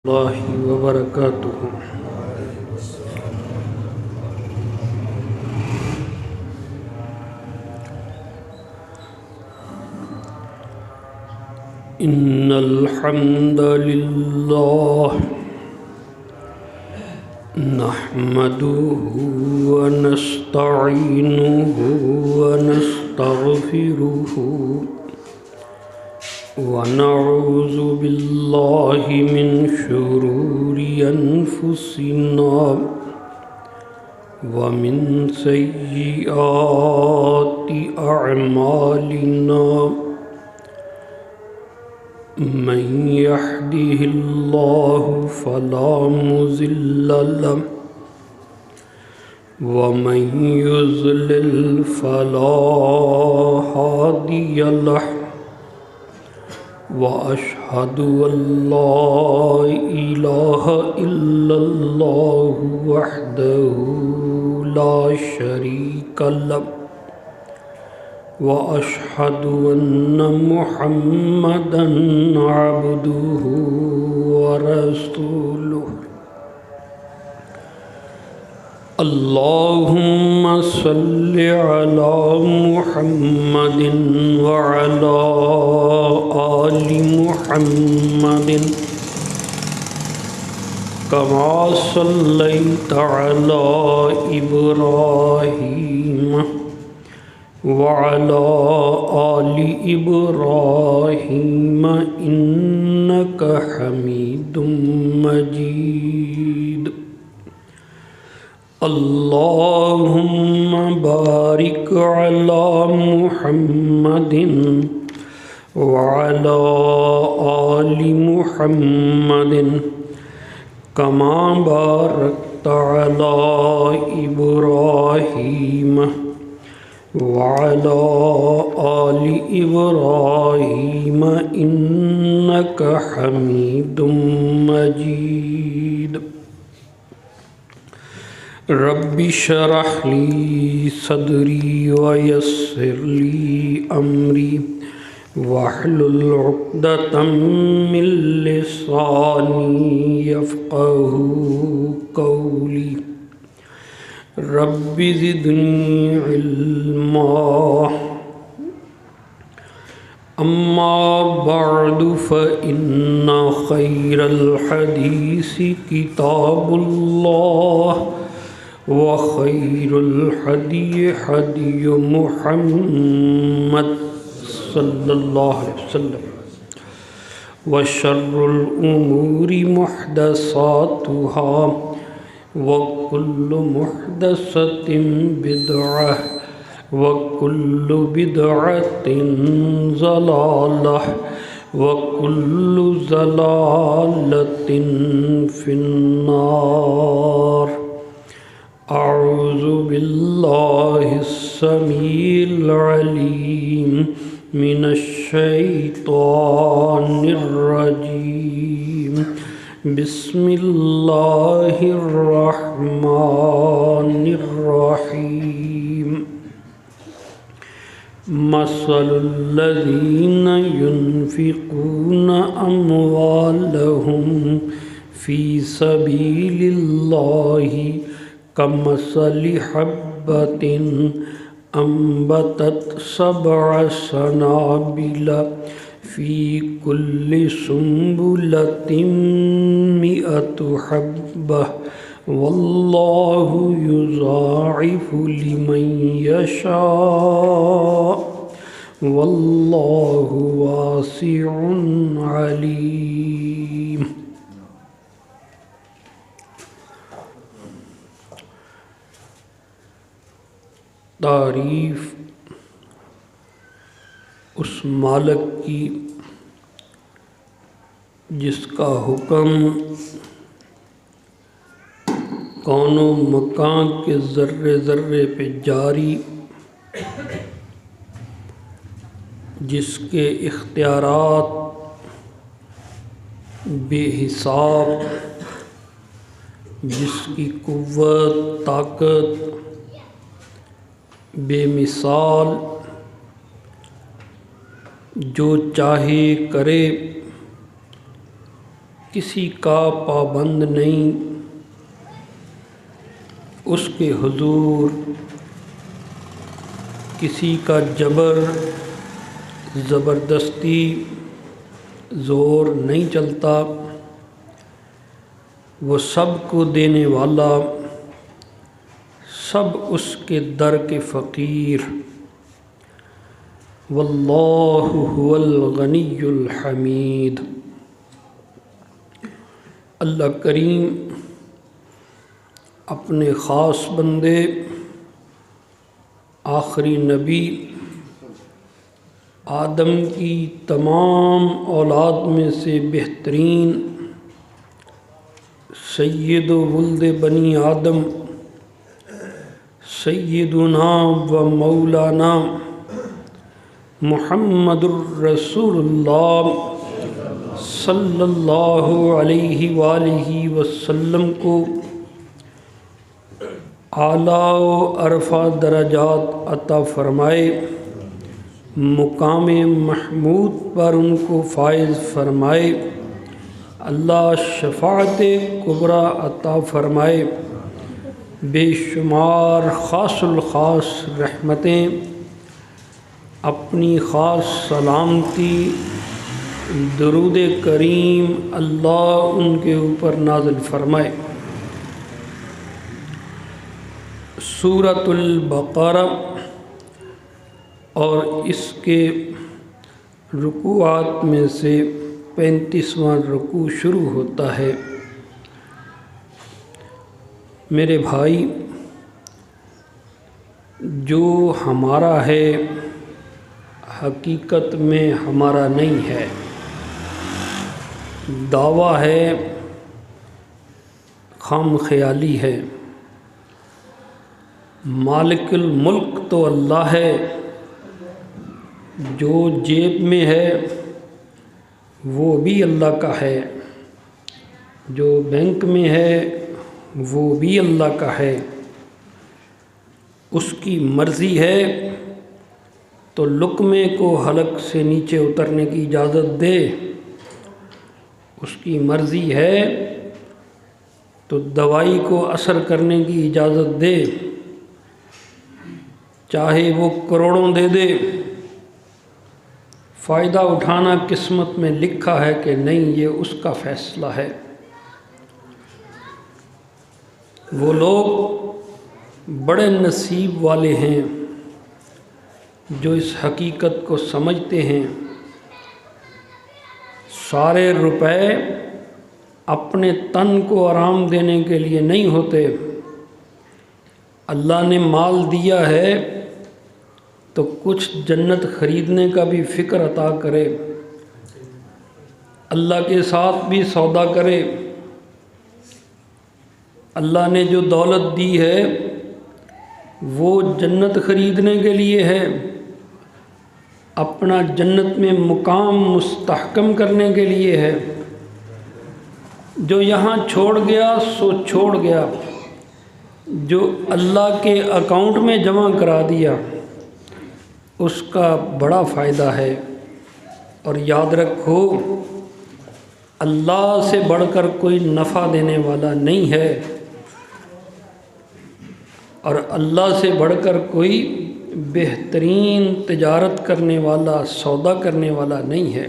اللہ وبرکاتہ۔ ان الحمد للہ نحمده ونستعینه ونستغفره ونعوذ باللہ من شرور انفسنا ومن سیئات اعمالنا من يهده الله فلا مضل له ومن يضلل فلا هادي له وأشهد أن لا إله إلا الله وحده لا شريك له وأشهد أن محمدًا عبده ورسوله اللهم صل على محمد وعلى آل محمد كما صليت على إبراهيم وعلى آل إبراهيم إنك حميد مجيد اللهم بارك على محمد وعلى آل محمد كما باركت على إبراهيم وعلى آل إبراهيم إنك حميد مجيد رب اشرح لي صدري ويسر لي أمري واحلل عقدة من لساني يفقهوا قولي رب زدني علما أما بعد فإن خير الحديث كتاب الله وخير الهدي هدي محمد صلى الله عليه وسلم وشر الأمور محدثاتها وكل محدثة بدعة وكل بدعة ضلالة وكل ضلالة في النار أعوذ بالله السميع العليم من الشيطان الرجيم بسم الله الرحمن الرحيم مثل الذين ينفقون أموالهم في سبيل الله كمثل حبة أنبتت 7 سنابل في كل سنبلة 100 حبة والله يضاعف لمن يشاء والله واسع عليم تعریف اس مالک کی جس کا حکم کون و مکان کے ذرے ذرے پہ جاری، جس کے اختیارات بے حساب، جس کی قوت طاقت بے مثال، جو چاہے کرے، کسی کا پابند نہیں، اس کے حضور کسی کا جبر زبردستی زور نہیں چلتا۔ وہ سب کو دینے والا، سب اس کے در کے فقیر۔ واللہ هو الغنی الحمید۔ اللہ کریم اپنے خاص بندے آخری نبی آدم کی تمام اولاد میں سے بہترین سید ولد بنی آدم، سیدنا و مولانا محمد الرسول اللہ صلی اللہ علیہ وآلہ وسلم کو اعلیٰ و عرفہ درجات عطا فرمائے، مقام محمود پر ان کو فائز فرمائے، اللہ شفاعت کبریٰ عطا فرمائے، بے شمار خاص الخاص رحمتیں، اپنی خاص سلامتی درود کریم اللہ ان کے اوپر نازل فرمائے۔ سورۃ البقرہ اور اس کے رکوعات میں سے 35واں رکوع شروع ہوتا ہے۔ میرے بھائی، جو ہمارا ہے حقیقت میں ہمارا نہیں ہے، دعویٰ ہے، خام خیالی ہے۔ مالک الملک تو اللہ ہے، جو جیب میں ہے وہ بھی اللہ کا ہے، جو بینک میں ہے وہ بھی اللہ کا ہے۔ اس کی مرضی ہے تو لقمے کو حلق سے نیچے اترنے کی اجازت دے، اس کی مرضی ہے تو دوائی کو اثر کرنے کی اجازت دے، چاہے وہ کروڑوں دے دے۔ فائدہ اٹھانا قسمت میں لکھا ہے کہ نہیں، یہ اس کا فیصلہ ہے۔ وہ لوگ بڑے نصیب والے ہیں جو اس حقیقت کو سمجھتے ہیں۔ سارے روپے اپنے تن کو آرام دینے کے لیے نہیں ہوتے۔ اللہ نے مال دیا ہے تو کچھ جنت خریدنے کا بھی فکر عطا کرے، اللہ کے ساتھ بھی سودا کرے۔ اللہ نے جو دولت دی ہے وہ جنت خریدنے کے لیے ہے، اپنا جنت میں مقام مستحکم کرنے کے لیے ہے۔ جو یہاں چھوڑ گیا سو چھوڑ گیا، جو اللہ کے اکاؤنٹ میں جمع کرا دیا اس کا بڑا فائدہ ہے۔ اور یاد رکھو، اللہ سے بڑھ کر کوئی نفع دینے والا نہیں ہے، اور اللہ سے بڑھ کر کوئی بہترین تجارت کرنے والا، سودا کرنے والا نہیں ہے۔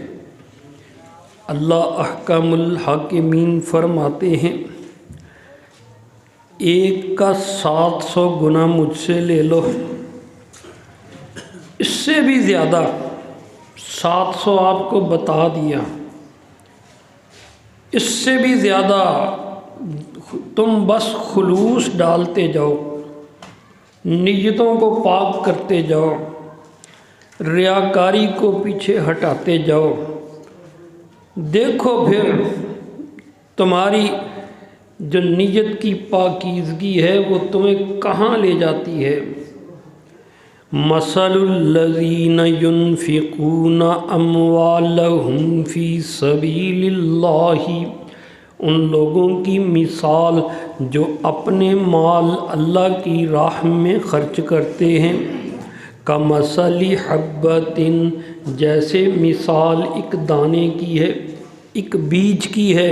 اللہ احکم الحاکمین فرماتے ہیں، ایک کا 700 گنا مجھ سے لے لو، اس سے بھی زیادہ 700 آپ کو بتا دیا، اس سے بھی زیادہ تم بس خلوص ڈالتے جاؤ، نیتوں کو پاک کرتے جاؤ، ریاکاری کو پیچھے ہٹاتے جاؤ۔ دیکھو پھر تمہاری جو نیت کی پاکیزگی ہے وہ تمہیں کہاں لے جاتی ہے۔ مثل الذین ينفقون اموالهم فی سبیل اللہ، ان لوگوں کی مثال جو اپنے مال اللہ کی راہ میں خرچ کرتے ہیں، کمثل حبۃ، جیسے مثال ایک دانے کی ہے، ایک بیج کی ہے،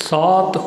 7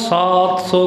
700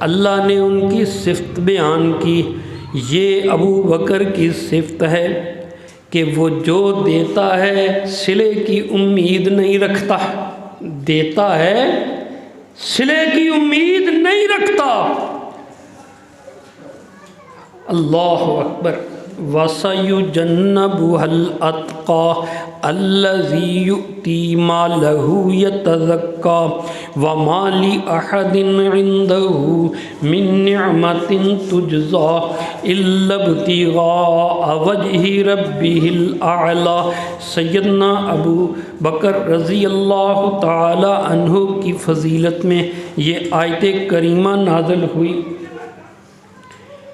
اللہ نے ان کی صفت بیان کی۔ یہ ابو بکر کی صفت ہے کہ وہ جو دیتا ہے صلے کی امید نہیں رکھتا، دیتا ہے صلے کی امید نہیں رکھتا۔ اللہ اکبر۔ وَسَيُجَنَّبُهَا الْأَتْقَى الَّذِي يُؤْتِي مَالَهُ يَتَزَكَّى وَمَا لِأَحَدٍ عِندَهُ مِن نِّعْمَةٍ تُجْزَى إِلَّا ابْتِغَاءَ وَجْهِ رَبِّهِ الْأَعْلَى۔ سیدنا ابو بکر رضی اللہ تعالی عنہ کی فضیلت میں یہ آیت کریمہ نازل ہوئی۔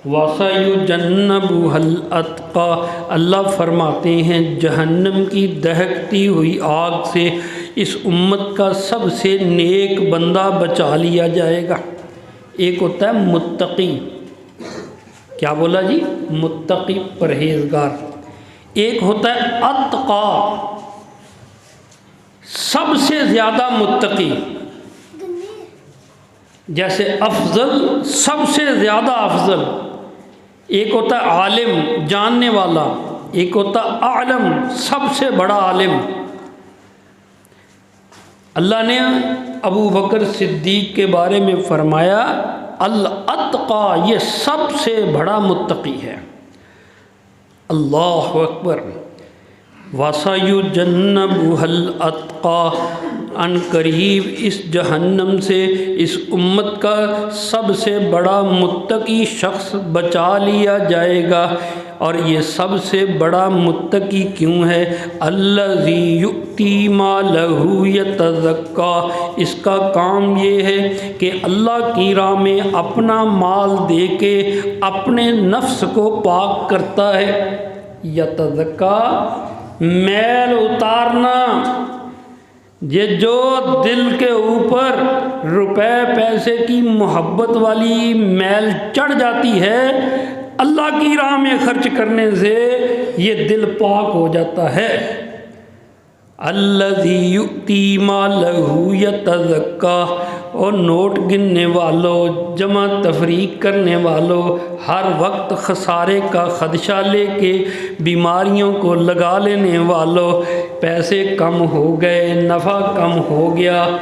وَسَيُجَنَّبُهَا الْأَتْقَى، اللہ فرماتے ہیں جہنم کی دہکتی ہوئی آگ سے اس امت کا سب سے نیک بندہ بچا لیا جائے گا۔ ایک ہوتا ہے متقی، کیا بولا جی؟ متقی، پرہیزگار۔ ایک ہوتا ہے اتقا، سب سے زیادہ متقی، جیسے افضل، سب سے زیادہ افضل۔ ایک ہوتا ہے عالم، جاننے والا، ایک ہوتا ہے اعلم، سب سے بڑا عالم۔ اللہ نے ابو بکر صدیق کے بارے میں فرمایا الاتقا، یہ سب سے بڑا متقی ہے۔ اللہ اکبر۔ وَسَيُجَنَّبُهَا الْأَتْقَى، ان قریب اس جہنم سے اس امت کا سب سے بڑا متقی شخص بچا لیا جائے گا۔ اور یہ سب سے بڑا متقی کیوں ہے؟ الذی یؤتی مالہ یتزکی، اس کا کام یہ ہے کہ اللہ کی راہ میں اپنا مال دے کے اپنے نفس کو پاک کرتا ہے۔ یتزکی، میل اتارنا، یہ جو دل کے اوپر روپے پیسے کی محبت والی میل چڑھ جاتی ہے، اللہ کی راہ میں خرچ کرنے سے یہ دل پاک ہو جاتا ہے۔ الذی یؤتی مالہ یتزکی، اور نوٹ گننے والوں، جمع تفریق کرنے والوں، ہر وقت خسارے کا خدشہ لے کے بیماریوں کو لگا لینے والوں، پیسے کم ہو گئے، نفع کم ہو گیا،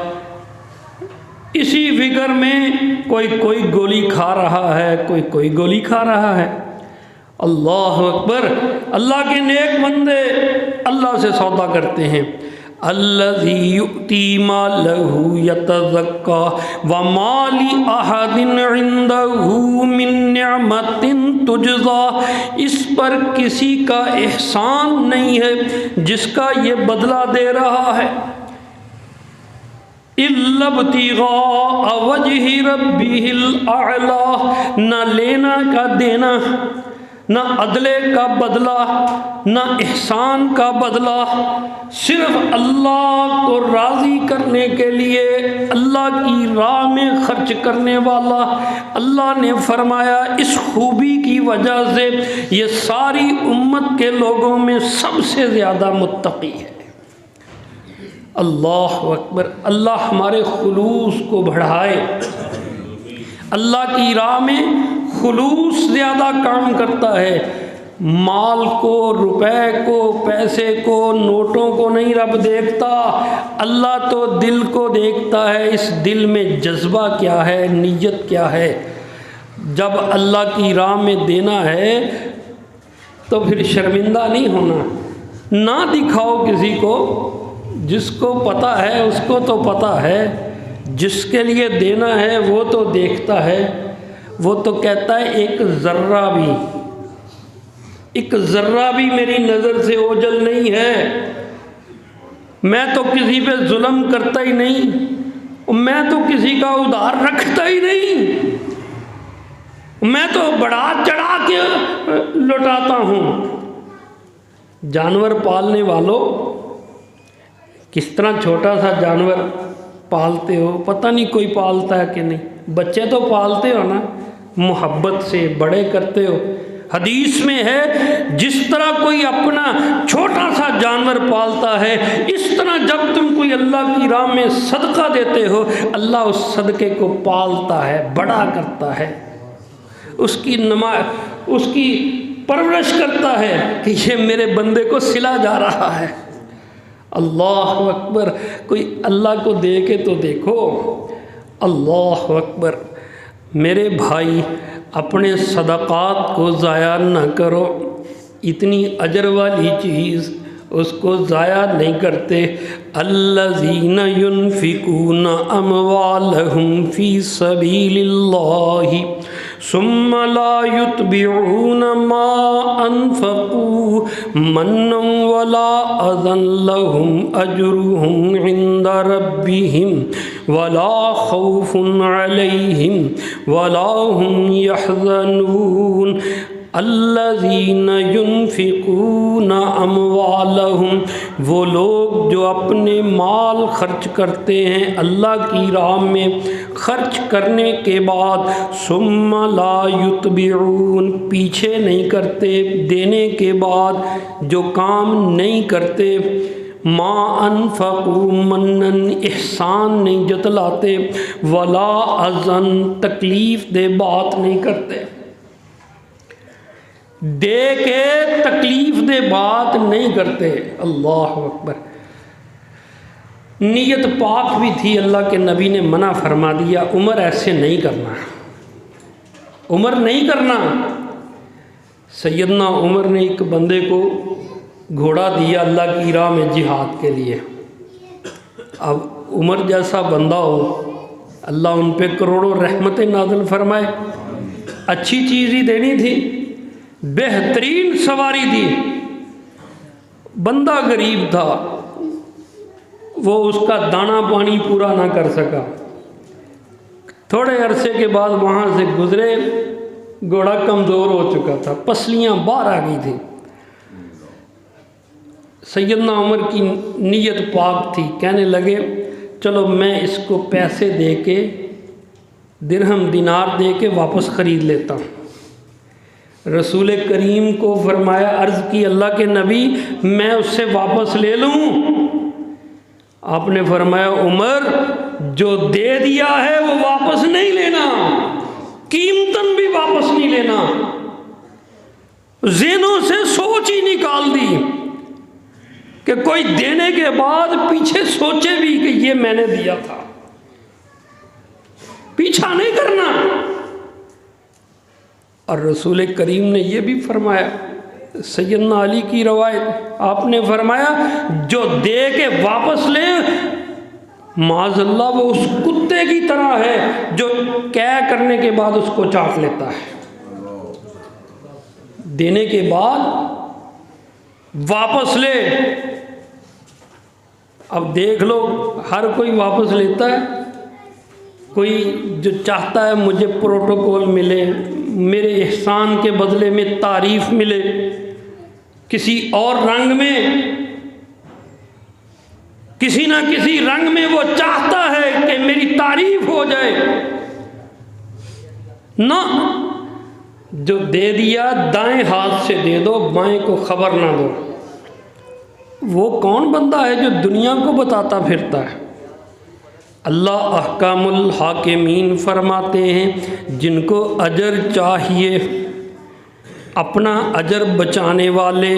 اسی فکر میں کوئی گولی کھا رہا ہے، کوئی گولی کھا رہا ہے۔ اللہ اکبر۔ اللہ کے نیک بندے اللہ سے سودا کرتے ہیں۔ الذی یؤتی مالہ یتزکی وما لأحد عندہ من نعمت تجزی، اس پر کسی کا احسان نہیں ہے جس کا یہ بدلہ دے رہا ہے۔ الا ابتغاء وجہ ربہ الاعلی، نہ لینا کا دینا، نہ عدلے کا بدلہ، نہ احسان کا بدلہ، صرف اللہ کو راضی کرنے کے لیے اللہ کی راہ میں خرچ کرنے والا۔ اللہ نے فرمایا اس خوبی کی وجہ سے یہ ساری امت کے لوگوں میں سب سے زیادہ متقی ہے۔ اللہ اکبر۔ اللہ ہمارے خلوص کو بڑھائے۔ اللہ کی راہ میں خلوص زیادہ کام کرتا ہے۔ مال کو، روپے کو، پیسے کو، نوٹوں کو نہیں رب دیکھتا، اللہ تو دل کو دیکھتا ہے۔ اس دل میں جذبہ کیا ہے، نیت کیا ہے۔ جب اللہ کی راہ میں دینا ہے تو پھر شرمندہ نہیں ہونا، نہ دکھاؤ کسی کو، جس کو پتہ ہے اس کو تو پتہ ہے، جس کے لیے دینا ہے وہ تو دیکھتا ہے، وہ تو کہتا ہے ایک ذرہ بھی میری نظر سے اوجھل نہیں ہے، میں تو کسی پہ ظلم کرتا ہی نہیں، میں تو کسی کا ادھار رکھتا ہی نہیں، میں تو بڑھا چڑھا کے لوٹاتا ہوں۔ جانور پالنے والوں، کس طرح چھوٹا سا جانور پالتے ہو، پتہ نہیں کوئی پالتا ہے کہ نہیں، بچے تو پالتے ہو نا، محبت سے بڑے کرتے ہو، حدیث میں ہے جس طرح کوئی اپنا چھوٹا سا جانور پالتا ہے، اس طرح جب تم کوئی اللہ کی راہ میں صدقہ دیتے ہو، اللہ اس صدقے کو پالتا ہے، بڑا کرتا ہے، اس کی پرورش کرتا ہے کہ یہ میرے بندے کو سلا جا رہا ہے۔ اللہ اکبر، کوئی اللہ کو دے کے تو دیکھو، اللہ اکبر۔ میرے بھائی، اپنے صدقات کو ضائع نہ کرو، اتنی اجر والی چیز اس کو ضائع نہیں کرتے۔ الذین ينفقون اموالهم فی سبیل اللہ ثم لا يتبعون ما انفقوا منا ولا اذى لهم اجرهم عند ربهم ولا خوف عليهم ولا هم يحزنون۔ الذین ينفقون اموالهم، وہ لوگ جو اپنے مال خرچ کرتے ہیں اللہ کی راہ میں، خرچ کرنے کے بعد ثم لا یتبعون، پیچھے نہیں کرتے، دینے کے بعد جو کام نہیں کرتے، ما انفقوا منن، احسان نہیں جتلاتے، ولا اذن، تکلیف دہ بات نہیں کرتے، دے کے تکلیف دہ بات نہیں کرتے۔ اللہ اکبر۔ نیت پاک بھی تھی، اللہ کے نبی نے منع فرما دیا، عمر ایسے نہیں کرنا، عمر نہیں کرنا۔ سیدنا عمر نے ایک بندے کو گھوڑا دیا اللہ کی راہ میں جہاد کے لیے۔ اب عمر جیسا بندہ ہو، اللہ ان پہ کروڑوں رحمتیں نازل فرمائے، اچھی چیز ہی دینی تھی، بہترین سواری دی۔ بندہ غریب تھا، وہ اس کا دانہ پانی پورا نہ کر سکا، تھوڑے عرصے کے بعد وہاں سے گزرے، گھوڑا کمزور ہو چکا تھا، پسلیاں باہر آ گئی تھی۔ سیدنا عمر کی نیت پاک تھی، کہنے لگے چلو میں اس کو پیسے دے کے، درہم دینار دے کے واپس خرید لیتا ہوں۔ رسول کریم کو فرمایا، عرض کی اللہ کے نبی میں اس سے واپس لے لوں؟ آپ نے فرمایا عمر جو دے دیا ہے وہ واپس نہیں لینا، قیمتاً بھی واپس نہیں لینا۔ ذہنوں سے سوچ ہی نکال دی کہ کوئی دینے کے بعد پیچھے سوچے بھی کہ یہ میں نے دیا تھا، پیچھا نہیں کرنا۔ اور رسول کریم نے یہ بھی فرمایا، سیدنا علی کی روایت، آپ نے فرمایا جو دے کے واپس لے، معاذ اللہ وہ اس کتے کی طرح ہے جو قے کرنے کے بعد اس کو چاٹ لیتا ہے۔ دینے کے بعد واپس لے۔ اب دیکھ لو، ہر کوئی واپس لیتا ہے، کوئی جو چاہتا ہے مجھے پروٹوکول ملے، میرے احسان کے بدلے میں تعریف ملے، کسی اور رنگ میں، کسی نہ کسی رنگ میں وہ چاہتا ہے کہ میری تعریف ہو جائے، نہ، جو دے دیا دائیں ہاتھ سے دے دو، بائیں کو خبر نہ دو۔ وہ کون بندہ ہے جو دنیا کو بتاتا پھرتا ہے؟ اللہ احکام الحاکمین فرماتے ہیں جن کو اجر چاہیے، اپنا اجر بچانے والے،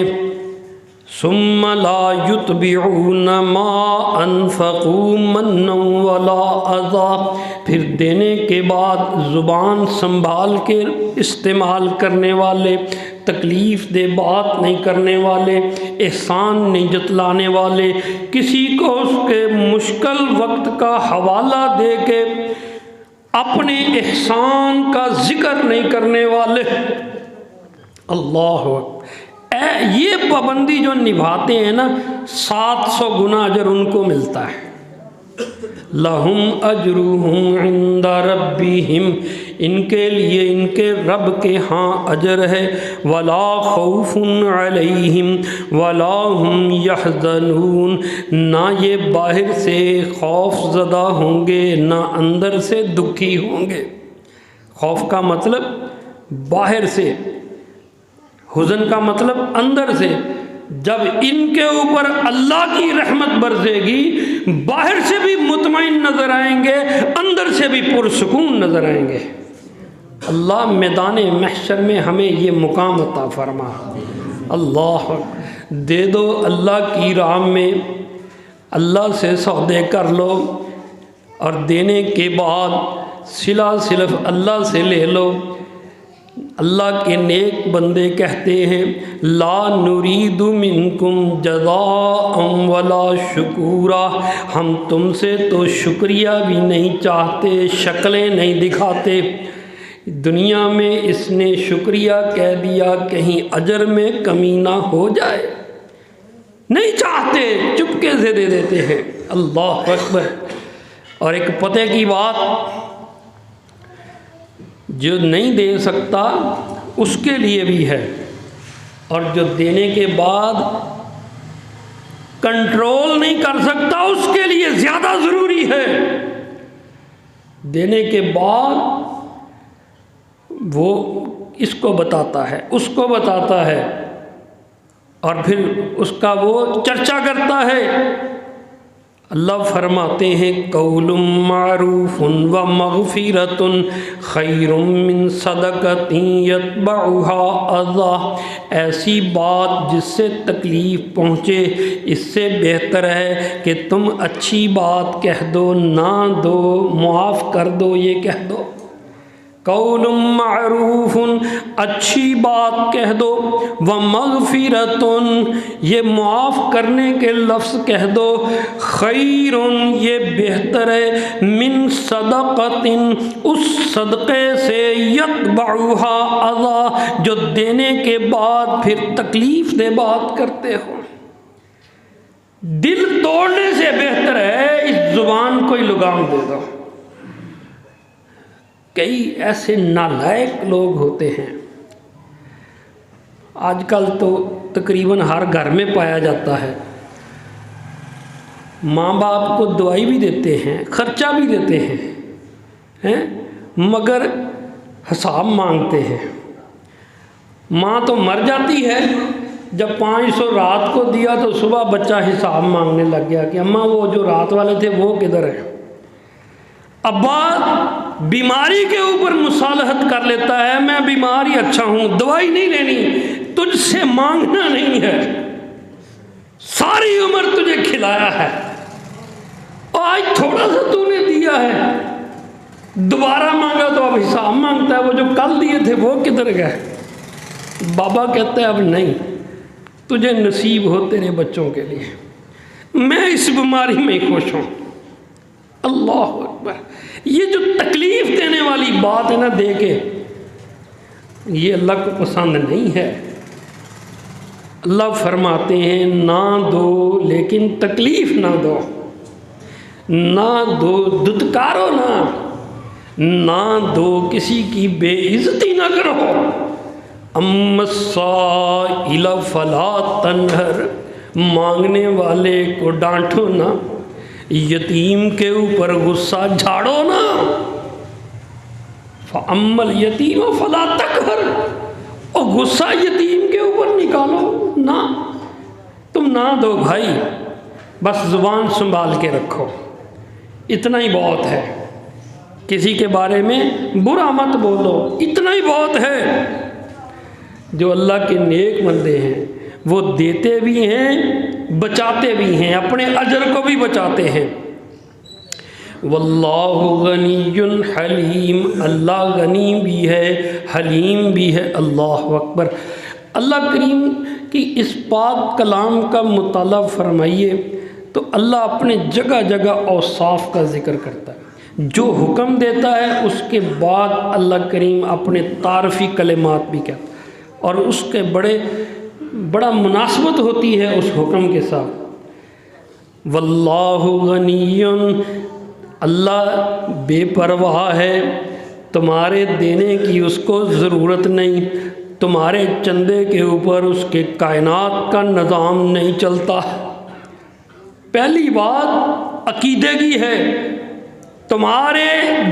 ثم لا یتبعون ما انفقوا منا ولا اذى، پھر دینے کے بعد زبان سنبھال کے استعمال کرنے والے، تکلیف دہ بات نہیں کرنے والے، احسان نہیں جتلانے والے، کسی کو اس کے مشکل وقت کا حوالہ دے کے اپنے احسان کا ذکر نہیں کرنے والے۔ اللہ اکبر، یہ پابندی جو نبھاتے ہیں نا، 700 گنا اجر ان کو ملتا ہے۔ لہم اجرہم عند ربہم، ان کے لیے ان کے رب کے ہاں اجر ہے، ولا خوف علیہم ولا ہم یحزنون، نہ یہ باہر سے خوف زدہ ہوں گے نہ اندر سے دکھی ہوں گے۔ خوف کا مطلب باہر سے حزن کا مطلب اندر سے، جب ان کے اوپر اللہ کی رحمت برسے گی باہر سے بھی مطمئن نظر آئیں گے، اندر سے بھی پرسکون نظر آئیں گے۔ اللہ میدان محشر میں ہمیں یہ مقام عطا فرما۔ اللہ دے دو اللہ کی راہ میں، اللہ سے سودے کر لو، اور دینے کے بعد صلہ صرف اللہ سے لے لو۔ اللہ کے نیک بندے کہتے ہیں لا نرید منکم جزاء ولا شکورا، ہم تم سے تو شکریہ بھی نہیں چاہتے، شکلیں نہیں دکھاتے۔ دنیا میں اس نے شکریہ کہہ دیا کہیں اجر میں کمی نہ ہو جائے، نہیں چاہتے، چپکے سے دے دیتے ہیں۔ اللہ اکبر۔ اور ایک پتہ کی بات، جو نہیں دے سکتا اس کے لیے بھی ہے، اور جو دینے کے بعد کنٹرول نہیں کر سکتا اس کے لیے زیادہ ضروری ہے۔ دینے کے بعد وہ اس کو بتاتا ہے، اس کو بتاتا ہے، اور پھر اس کا وہ چرچا کرتا ہے۔ اللہ فرماتے ہیں قول معروف و مغفرۃ خیر من صدقۃ یتبعها اذی، ایسی بات جس سے تکلیف پہنچے اس سے بہتر ہے کہ تم اچھی بات کہہ دو، نہ دو، معاف کر دو، یہ کہہ دو۔ قول معروف، اچھی بات کہہ دو، ومغفرۃ، یہ معاف کرنے کے لفظ کہہ دو، خیر، یہ بہتر ہے، من صدقۃ، اس صدقے سے، یتبعها اذی، جو دینے کے بعد پھر تکلیف دہ بات کرتے ہو۔ دل توڑنے سے بہتر ہے اس زبان کو ہی لگام دے دو۔ کئی ایسے نالائق لوگ ہوتے ہیں، آج کل تو تقریباً ہر گھر میں پایا جاتا ہے، ماں باپ کو دوائی بھی دیتے ہیں، خرچہ بھی دیتے ہیں، مگر حساب مانگتے ہیں۔ ماں تو مر جاتی ہے، جب 500 رات کو دیا تو صبح بچہ حساب مانگنے لگ گیا کہ اماں وہ جو رات والے تھے وہ کدھر ہیں۔ ابا بیماری کے اوپر مصالحت کر لیتا ہے، میں بیمار ہی اچھا ہوں، دوائی نہیں لینی، تجھ سے مانگنا نہیں ہے، ساری عمر تجھے کھلایا ہے، اور آج تھوڑا سا تو نے دیا ہے، دوبارہ مانگا تو اب حساب مانگتا ہے، وہ جو کل دیے تھے وہ کدھر گئے؟ بابا کہتا ہے اب نہیں، تجھے نصیب ہو تیرے بچوں کے لیے، میں اس بیماری میں خوش ہوں۔ اللہ اکبر۔ یہ جو تکلیف دینے والی بات ہے نا دے کے، یہ اللہ کو پسند نہیں ہے۔ اللہ فرماتے ہیں نہ دو لیکن تکلیف نہ دو، نہ دو دتکارو نہ دو کسی کی بے عزتی نہ کرو۔ اما السائل فلا تنہر، مانگنے والے کو ڈانٹو نہ، یتیم کے اوپر غصہ جھاڑو نا۔ فَأَمَّا الْيَتِيمَ فَلَا تَقْهَرْ، اور غصہ یتیم کے اوپر نکالو نہ، تم نہ دو بھائی، بس زبان سنبھال کے رکھو، اتنا ہی بہت ہے۔ کسی کے بارے میں برا مت بولو، اتنا ہی بہت ہے۔ جو اللہ کے نیک بندے ہیں وہ دیتے بھی ہیں، بچاتے بھی ہیں، اپنے اجر کو بھی بچاتے ہیں۔ واللہ غنی حلیم، اللہ غنی بھی ہے، حلیم بھی ہے۔ اللہ اکبر۔ اللہ کریم کی اس پاک کلام کا مطالعہ فرمائیے تو اللہ اپنے جگہ جگہ اوصاف کا ذکر کرتا ہے، جو حکم دیتا ہے اس کے بعد اللہ کریم اپنے تعارفی کلمات بھی کہتا ہے، اور اس کے بڑا مناسبت ہوتی ہے اس حکم کے ساتھ۔ واللہ غنی، اللہ بے پرواہ ہے، تمہارے دینے کی اس کو ضرورت نہیں، تمہارے چندے کے اوپر اس کے کائنات کا نظام نہیں چلتا۔ پہلی بات عقیدے کی ہے، تمہارے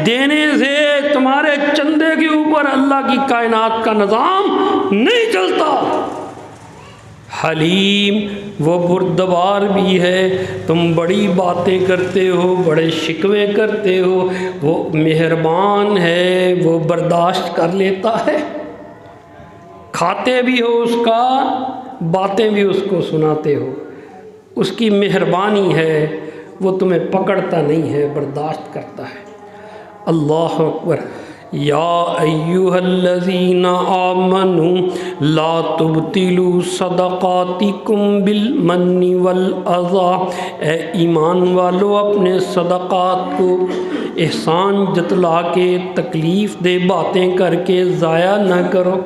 دینے سے، تمہارے چندے کے اوپر اللہ کی کائنات کا نظام نہیں چلتا۔ حلیم وہ بردبار بھی ہے، تم بڑی باتیں کرتے ہو، بڑے شکوے کرتے ہو، وہ مہربان ہے، وہ برداشت کر لیتا ہے، کھاتے بھی ہو اس کا، باتیں بھی اس کو سناتے ہو، اس کی مہربانی ہے، وہ تمہیں پکڑتا نہیں ہے، برداشت کرتا ہے۔ اللہ اکبر۔ یا ایھا الذین آمنوا لا تبطلوا صدقاتکم بالمن والاذی، اے ایمان والو اپنے صدقات کو احسان جتلا کے، تکلیف دہ باتیں کر کے ضائع نہ کرو۔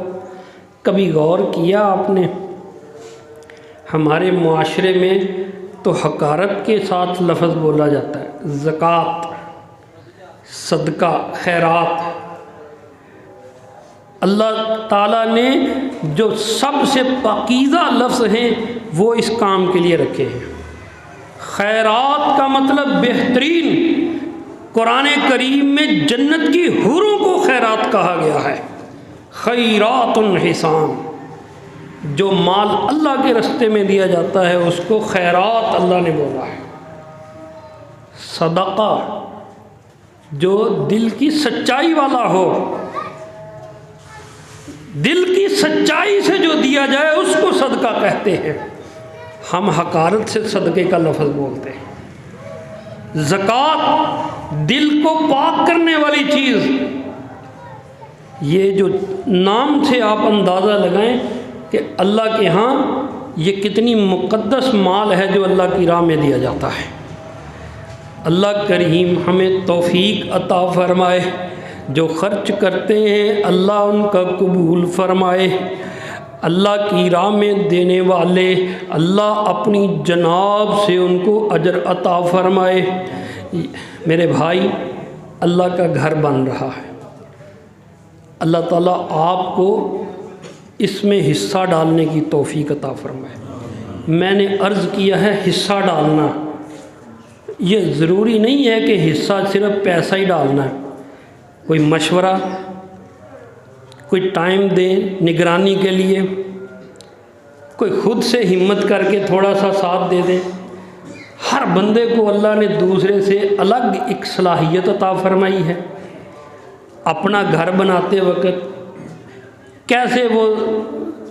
کبھی غور کیا آپ نے ہمارے معاشرے میں تو حقارت کے ساتھ لفظ بولا جاتا ہے، زکوٰۃ، صدقہ، خیرات۔ اللہ تعالیٰ نے جو سب سے پاکیزہ لفظ ہیں وہ اس کام کے لیے رکھے ہیں۔ خیرات کا مطلب بہترین، قرآن کریم میں جنت کی حوروں کو خیرات کہا گیا ہے۔ خیرات حسان، جو مال اللہ کے رستے میں دیا جاتا ہے اس کو خیرات اللہ نے بولا ہے۔ صدقہ، جو دل کی سچائی والا ہو، دل کی سچائی سے جو دیا جائے اس کو صدقہ کہتے ہیں۔ ہم حقارت سے صدقے کا لفظ بولتے ہیں۔ زکوٰۃ، دل کو پاک کرنے والی چیز۔ یہ جو نام سے آپ اندازہ لگائیں کہ اللہ کے ہاں یہ کتنی مقدس مال ہے جو اللہ کی راہ میں دیا جاتا ہے۔ اللہ کریم ہمیں توفیق عطا فرمائے، جو خرچ کرتے ہیں اللہ ان کا قبول فرمائے۔ اللہ کی راہ میں دینے والے اللہ اپنی جناب سے ان کو اجر عطا فرمائے۔ میرے بھائی، اللہ کا گھر بن رہا ہے، اللہ تعالیٰ آپ کو اس میں حصہ ڈالنے کی توفیق عطا فرمائے۔ میں نے عرض کیا ہے حصہ ڈالنا، یہ ضروری نہیں ہے کہ حصہ صرف پیسہ ہی ڈالنا ہے، کوئی مشورہ، کوئی ٹائم دے نگرانی کے لیے، کوئی خود سے ہمت کر کے تھوڑا سا ساتھ دے دے۔ ہر بندے کو اللہ نے دوسرے سے الگ ایک صلاحیت عطا فرمائی ہے۔ اپنا گھر بناتے وقت کیسے وہ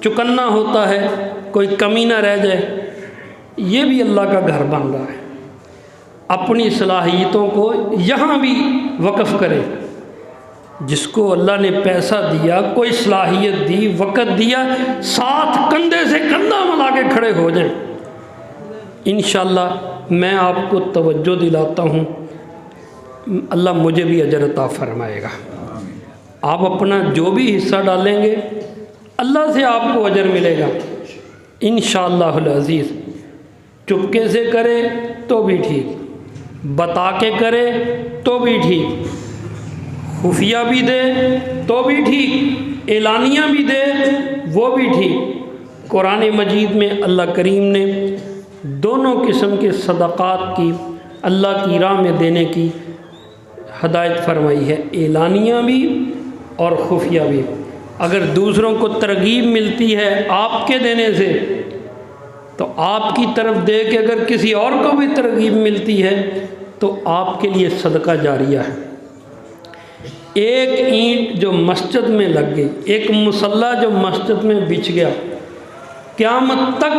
چکنا ہوتا ہے، کوئی کمی نہ رہ جائے، یہ بھی اللہ کا گھر بن رہا ہے۔ اپنی صلاحیتوں کو یہاں بھی وقف کرے۔ جس کو اللہ نے پیسہ دیا، کوئی صلاحیت دی، وقت دیا، ساتھ کندھے سے کندھا ملا کے کھڑے ہو جائیں۔ انشاءاللہ میں آپ کو توجہ دلاتا ہوں، اللہ مجھے بھی اجر عطا فرمائے گا۔ آپ اپنا جو بھی حصہ ڈالیں گے اللہ سے آپ کو اجر ملے گا انشاءاللہ العزیز۔ چپکے سے کرے تو بھی ٹھیک، بتا کے کرے تو بھی ٹھیک، خفیہ بھی دے تو بھی ٹھیک، اعلانیہ بھی دے وہ بھی ٹھیک۔ قرآن مجید میں اللہ کریم نے دونوں قسم کے صدقات کی اللہ کی راہ میں دینے کی ہدایت فرمائی ہے، اعلانیہ بھی اور خفیہ بھی۔ اگر دوسروں کو ترغیب ملتی ہے آپ کے دینے سے تو آپ کی طرف دے کے، اگر کسی اور کو بھی ترغیب ملتی ہے تو آپ کے لیے صدقہ جاریہ ہے۔ ایک اینٹ جو مسجد میں لگ گئی، ایک مصلی جو مسجد میں بچھ گیا، قیامت تک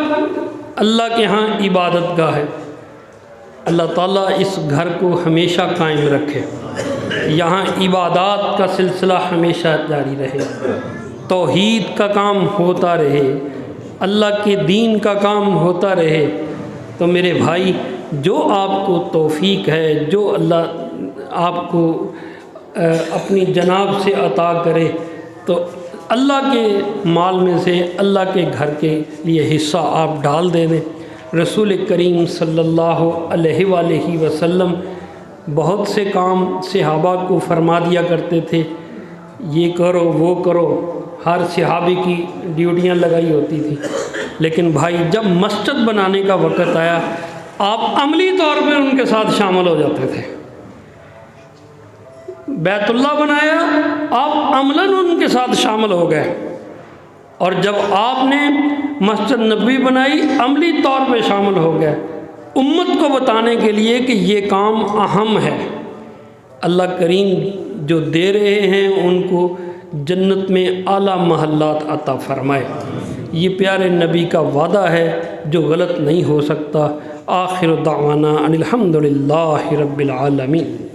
اللہ کے ہاں عبادت گاہ ہے۔ اللہ تعالیٰ اس گھر کو ہمیشہ قائم رکھے، یہاں عبادات کا سلسلہ ہمیشہ جاری رہے، توحید کا کام ہوتا رہے، اللہ کے دین کا کام ہوتا رہے۔ تو میرے بھائی، جو آپ کو توفیق ہے، جو اللہ آپ کو اپنی جناب سے عطا کرے، تو اللہ کے مال میں سے اللہ کے گھر کے لیے حصہ آپ ڈال دے دیں۔ رسول کریم صلی اللہ علیہ وآلہ وسلم بہت سے کام صحابہ کو فرما دیا کرتے تھے، یہ کرو وہ کرو، ہر صحابی کی ڈیوٹیاں لگائی ہوتی تھی، لیکن بھائی جب مسجد بنانے کا وقت آیا آپ عملی طور پر ان کے ساتھ شامل ہو جاتے تھے۔ بیت اللہ بنایا، آپ عملاً ان کے ساتھ شامل ہو گئے اور جب آپ نے مسجد نبوی بنائی عملی طور پہ شامل ہو گئے امت کو بتانے کے لیے کہ یہ کام اہم ہے۔ اللہ کریم جو دے رہے ہیں ان کو جنت میں اعلیٰ محلات عطا فرمائے۔ یہ پیارے نبی کا وعدہ ہے جو غلط نہیں ہو سکتا۔ آخر دعوانا ان الحمد للہ رب العالمین۔